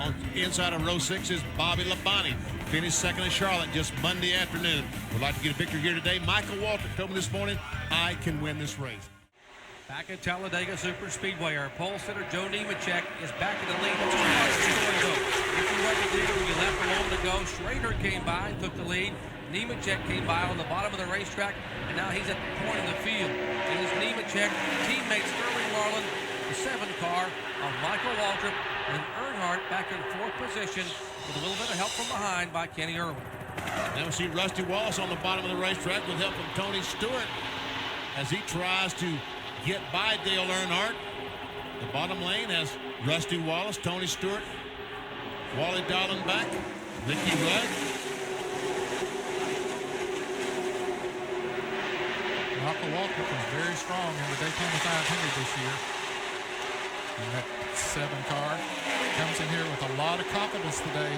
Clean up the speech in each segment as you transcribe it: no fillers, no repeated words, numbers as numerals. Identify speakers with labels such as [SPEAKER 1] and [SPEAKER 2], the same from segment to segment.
[SPEAKER 1] On the inside of row 6 is Bobby Labonte. Finished second in Charlotte just Monday afternoon. Would like to get a victory here today. Michael Waltrip told me this morning, I can win this race.
[SPEAKER 2] Back at Talladega Super Speedway, our pole sitter Joe Nemechek is back in the lead. That's too much story though. If you let it do, you left alone to go. Schrader came by and took the lead. Nemechek came by on the bottom of the racetrack, and now he's at the point of the field. It is Nemechek, teammate Sterling Marlin, the 7 car of Michael Waltrip, and Earnhardt back in 4th position with a little bit of help from behind by Kenny Irwin.
[SPEAKER 1] Now we see Rusty Wallace on the bottom of the racetrack with help from Tony Stewart as he tries to get by Dale Earnhardt. The bottom lane has Rusty Wallace, Tony Stewart, Wally Dallenbach, Ricky Rudd.
[SPEAKER 3] Michael Waltrip was very strong in the Daytona 500 this year. And that 7 car comes in here with a lot of confidence today.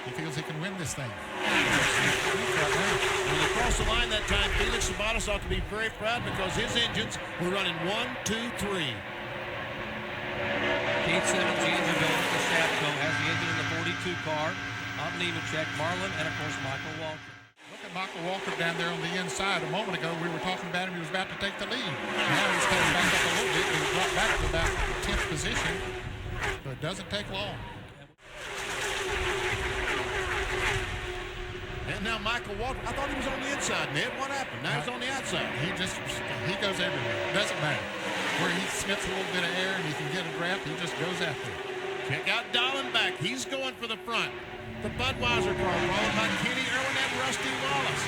[SPEAKER 3] He feels he can win this thing.
[SPEAKER 1] When they crossed the line that time, Felix Sabatos ought to be very proud because his engines were running 1, 2, 3.
[SPEAKER 2] Keith Simmons, the engine builder for Stapco, has the engine in the 42 car of Nemechek, Marlin, and of course Michael Waltrip.
[SPEAKER 3] Look at Michael Waltrip down there on the inside. A moment ago, we were talking about him. He was about to take the lead. Now he's coming back up a little bit. He's dropped back to about 10th position. But it doesn't take long.
[SPEAKER 1] And now Michael Waltrip, I thought he was on the inside, Ned. What happened? Now he's on the outside.
[SPEAKER 3] He goes everywhere. It doesn't matter. Where he sniffs a little bit of air and he can get a draft, he just goes after it.
[SPEAKER 1] Check out Dallenbach. He's going for the front. The Budweiser car followed by Kenny Irwin and Rusty Wallace.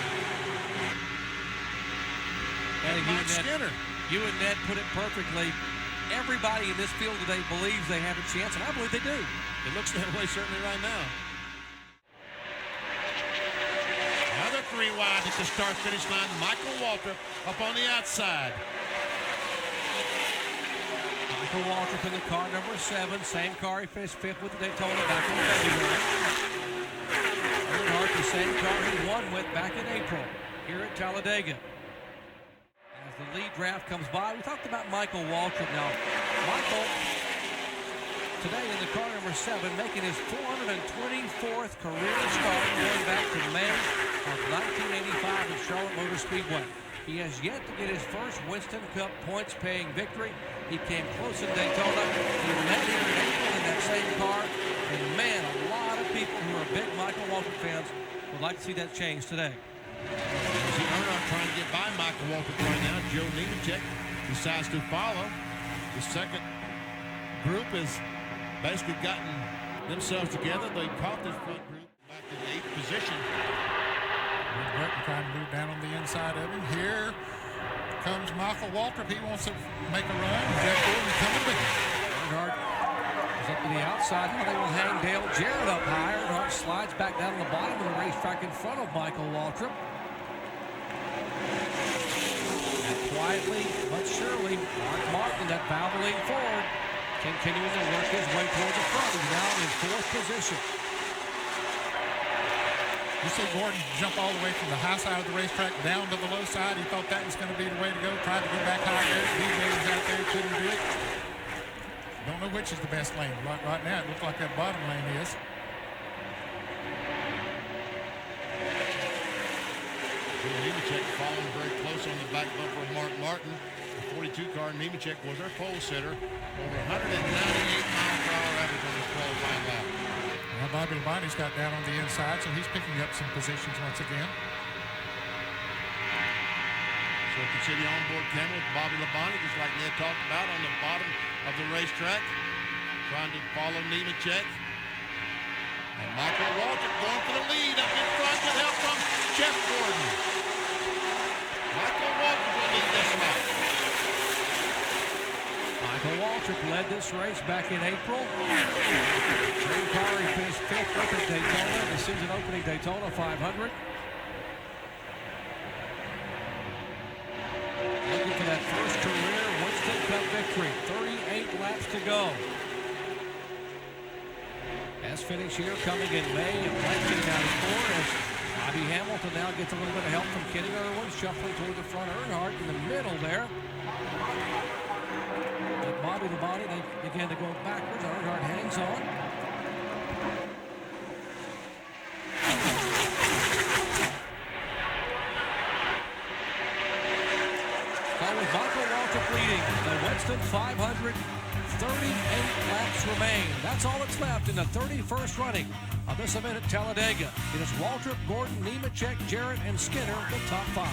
[SPEAKER 2] And
[SPEAKER 1] Mike Skinner.
[SPEAKER 2] You and Ned put it perfectly. Everybody in this field today believes they have a chance, and I believe they do.
[SPEAKER 1] It looks that way certainly right now. Another 3 wide at the start-finish line. Michael Waltrip up on the outside.
[SPEAKER 2] Michael Waltrip in the car number 7. Same car he finished 5th with the Daytona back in February. Earnhardt, the same car he won with back in April here at Talladega. As the lead draft comes by, we talked about Michael Waltrip. Now, Michael, today in the car number 7, making his 424th career start going back to May of 1985 at Charlotte Motor Speedway. He has yet to get his first Winston Cup points-paying victory. He came close in Daytona. He led here in April in that same car. And man, a lot of people who are big Michael Waltrip fans would like to see that change today.
[SPEAKER 1] See Earnhardt trying to get by Michael Waltrip right now. Joe Nemechek decides to follow. The second group has basically gotten themselves together. They caught this front group back in 8th position.
[SPEAKER 3] Burton trying to move down on the inside of him. Here comes Michael Waltrip. He wants to make a run. Jeff Gordon coming with him.
[SPEAKER 2] Earnhardt is up to the outside. Now they will hang Dale Jarrett up high. Earnhardt slides back down to the bottom of the racetrack in front of Michael Waltrip. And quietly but surely, Mark Martin, that Valvoline Ford, continuing to work his way toward the front. He's now in 4th position.
[SPEAKER 3] You see Gordon jump all the way from the high side of the racetrack down to the low side. He thought that was going to be the way to go. Tried to get back high there. DJ was out there, couldn't do it. Don't know which is the best lane. Right now, it looks like that bottom lane is.
[SPEAKER 1] Nemechek following very close on the back bumper of Mark Martin. The 42 car, Nemechek was our pole sitter. Over 198 miles per hour average on this qualifying lap.
[SPEAKER 3] Now Bobby Labonte's got down on the inside, so he's picking up some positions once again.
[SPEAKER 1] So you can see the onboard camera with Bobby Labonte, just like Ned talked about, on the bottom of the racetrack, trying to follow Nemechek. And Michael Waltrip going for the lead up in front with help from Jeff Gordon. Michael Waltrip will lead this lap.
[SPEAKER 2] Michael Waltrip led this race back in April. Same car he finished 5th with at Daytona, the season opening Daytona 500. Looking for that first career Winston Cup victory. 38 laps to go. As finish here coming in May of 1994 as Bobby Hamilton now gets a little bit of help from Kenny Irwin, shuffling toward the front. Earnhardt in the middle there. Bobby Labonte, they begin to go backwards. Earnhardt hangs on. 538 laps remain. That's all that's left in the 31st running of this event at Talladega. It is Waltrip, Gordon, Nemechek, Jarrett, and Skinner, the top 5.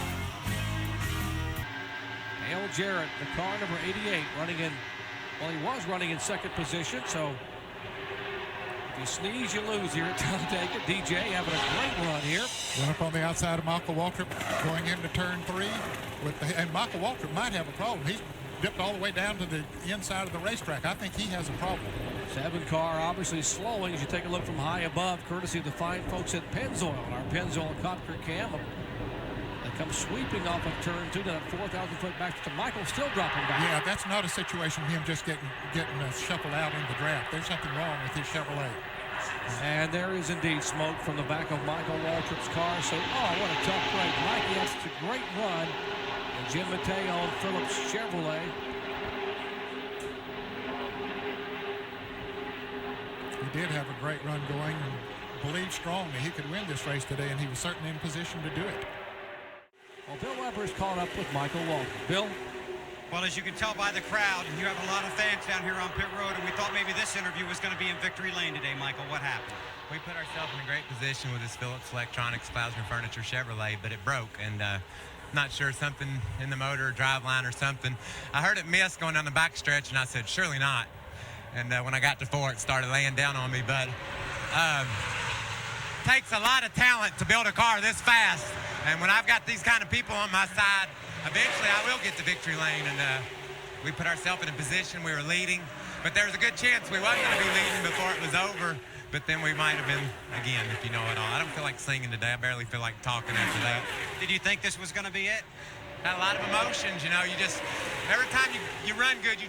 [SPEAKER 2] Dale Jarrett, the car number 88, running in, well, he was running in second position, so if you sneeze, you lose here at Talladega. DJ having a great run here.
[SPEAKER 3] Went up on the outside of Michael Waltrip going into turn 3. And Michael Waltrip might have a problem. He's dipped all the way down to the inside of the racetrack. I think he has a problem.
[SPEAKER 2] 7 car obviously slowing as you take a look from high above, courtesy of the fine folks at Pennzoil. Our Pennzoil copter cam. They come sweeping off of turn 2 to that 4,000 foot back to Michael, still dropping back.
[SPEAKER 3] Yeah, that's not a situation of him just getting shuffled out in the draft. There's something wrong with his Chevrolet.
[SPEAKER 2] And there is indeed smoke from the back of Michael Waltrip's car. So, oh, what a tough break. Mikey, that's a great run. And Jim Mattei on Phillips Chevrolet.
[SPEAKER 3] He did have a great run going and believed strongly he could win this race today, and he was certainly in position to do it.
[SPEAKER 2] Well, Bill Weber's caught up with Michael Waltrip. Bill?
[SPEAKER 4] Well, as you can tell by the crowd, you have a lot of fans down here on pit road, and we thought maybe this interview was going to be in victory lane today. Michael, what happened?
[SPEAKER 5] We put ourselves in a great position with this Phillips Electronics Klausner Furniture Chevrolet, but it broke, and not sure, something in the motor, driveline or something. I heard it miss going down the back stretch, and I said, surely not. And when I got to 4, it started laying down on me, but takes a lot of talent to build a car this fast. And when I've got these kind of people on my side, eventually I will get to victory lane. And we put ourselves in a position, we were leading, but there was a good chance we wasn't going to be leading before it was over. But then we might have been again, if you know it all. I don't feel like singing today. I barely feel like talking after that.
[SPEAKER 4] Did you think this was going to be it?
[SPEAKER 5] Had a lot of emotions, you know. You just, every time you run good, you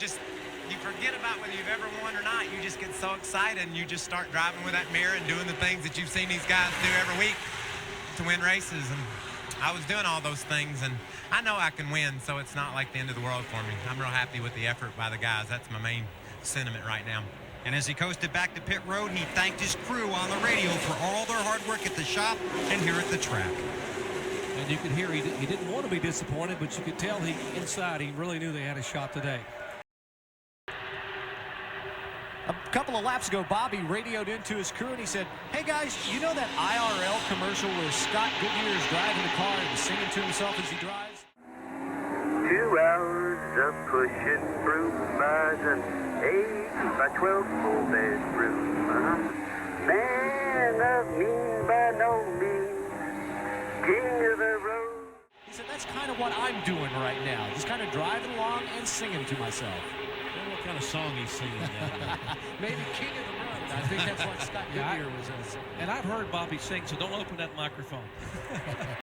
[SPEAKER 5] forget about whether you've ever won or not. You just get so excited, and you just start driving with that mirror and doing the things that you've seen these guys do every week to win races. And I was doing all those things, and I know I can win, so it's not like the end of the world for me. I'm real happy with the effort by the guys. That's my main sentiment right now.
[SPEAKER 4] And as he coasted back to pit road, he thanked his crew on the radio for all their hard work at the shop and here at the track.
[SPEAKER 2] And you could hear he didn't want to be disappointed, but you could tell inside he really knew they had a shot today.
[SPEAKER 6] A couple of laps ago, Bobby radioed into his crew and he said, hey guys, you know that IRL commercial where Scott Goodyear is driving the car and singing to himself as he drives?
[SPEAKER 7] 2 hours of pushing broom bars and 8 by 12 4-bedroom. Man of mean by no means, king of the road.
[SPEAKER 6] He said, that's kind of what I'm doing right now, just kind of driving along and singing to myself.
[SPEAKER 1] What kind of song he's singing now?
[SPEAKER 6] Maybe King of the Road. I think that's what Scott Goodyear was saying.
[SPEAKER 2] And I've heard Bobby sing, so don't open that microphone.